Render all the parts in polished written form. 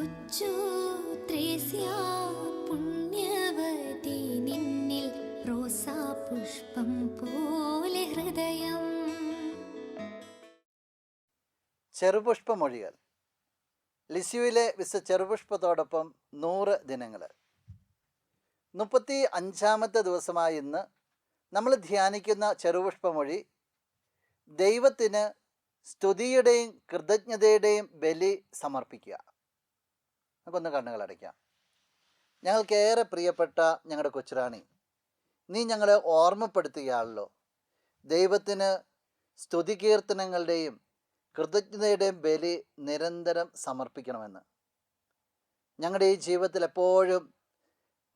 കൊച്ചു ത്രേസ്യ പുണ്യവതി നിന്നിൽ റോസാപുഷ്പം പോലെ ഹൃദയം. ചെറുപുഷ്പമൊഴികൾ. ലിസ്യുവിലെ ചെറുപുഷ്പത്തോടൊപ്പം 100 ദിനങ്ങൾ. 35-ാമത്തെ ദിവസമായ ഇന്ന് നമ്മൾ ധ്യാനിക്കുന്ന ചെറുപുഷ്പമൊഴി ദൈവത്തിന് സ്തുതിയുടെയും കൃതജ്ഞതയുടെയും ബലി സമർപ്പിക്കുക. നമുക്കൊന്ന് കണ്ണുകൾ അടയ്ക്കാം. ഞങ്ങൾക്കേറെ പ്രിയപ്പെട്ട ഞങ്ങളുടെ കൊച്ചുറാണി, നീ ഞങ്ങളെ ഓർമ്മപ്പെടുത്തുകയാണല്ലോ ദൈവത്തിന് സ്തുതികീർത്തനങ്ങളുടെയും കൃതജ്ഞതയുടെയും ബലി നിരന്തരം സമർപ്പിക്കണമെന്ന്. ഞങ്ങളുടെ ഈ ജീവിതത്തിൽ എപ്പോഴും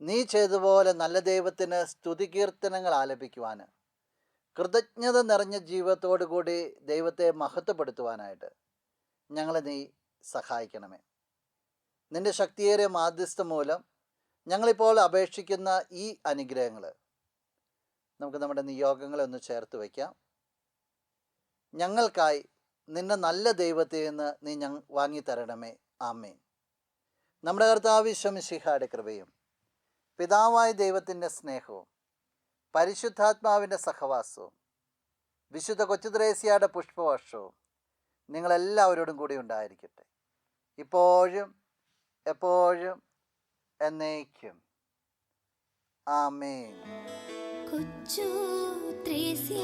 നീ ചെയ്തതുപോലെ നല്ല ദൈവത്തിന് സ്തുതികീർത്തനങ്ങൾ ആലപിക്കുവാൻ, കൃതജ്ഞത നിറഞ്ഞ ജീവിതത്തോടു കൂടി ദൈവത്തെ മഹത്വപ്പെടുത്തുവാനായിട്ട് ഞങ്ങളെ നീ സഹായിക്കണമേ. നിൻ്റെ ശക്തിയേറിയ മാധ്യസ്ഥം മൂലം ഞങ്ങളിപ്പോൾ അപേക്ഷിക്കുന്ന ഈ അനുഗ്രഹങ്ങൾ നമുക്ക് നമ്മുടെ നിയോഗങ്ങളെ ഒന്ന് ചേർത്ത് വയ്ക്കാം. ഞങ്ങൾക്കായി നിൻ്റെ നല്ല ദൈവത്തിൽ നിന്ന് നീ വാങ്ങിത്തരണമേ. ആമേൻ. നമ്മുടെ കർത്താവ് ഈശോ മിശിഹായുടെ കൃപയും പിതാവായ ദൈവത്തിൻ്റെ സ്നേഹവും പരിശുദ്ധാത്മാവിൻ്റെ സഹവാസവും വിശുദ്ധ കൊച്ചു ത്രേസ്യയുടെ പുഷ്പവർഷവും നിങ്ങളെല്ലാവരോടും കൂടി ഉണ്ടായിരിക്കട്ടെ, ഇപ്പോഴും എപ്പോഴും എന്നേക്കും. ആമേൻ. കൊച്ചു ത്രേസ്യ